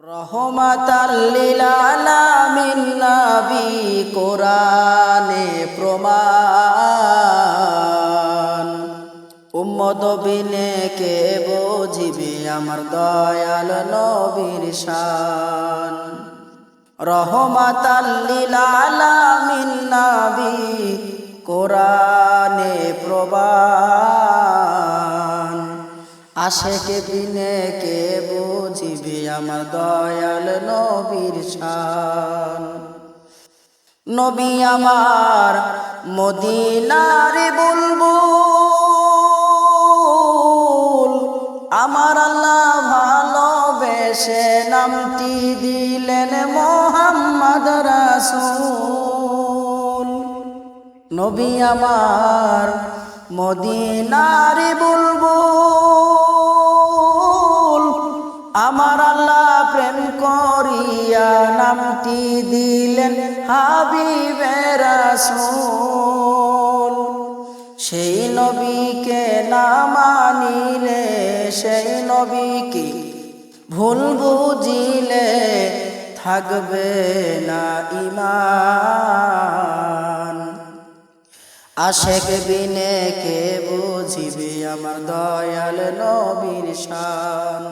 রহমাতাল লিল আলামিন নবী কোরআনে প্রমাণ। উম্মত বিনে কে বুঝিবে আমার দয়াল নবীর শান। রহমাতাল লিল আলামিন নবী কোরআনে প্রমাণ। আশেক বিনে কে বুঝিবে আমার দয়াল নবীর শান। নবী আমার মদিনার বুলবুল, আমার আল্লাহ ভালোবেসে নামটি দিলেন মুহাম্মদ রাসূল। নবী আমার মদিনার বুলবুল, আমার আল্লাহ প্রেম করিয়া নামটি দিলেন হাবিবে রাসূল। সেই নবীকে না মানিলে, সেই নবীকে ভুল বুঝিলে থাকবে না ঈমান। আশেক বিনে কে বুঝিবে আমার দয়াল নবীর শান।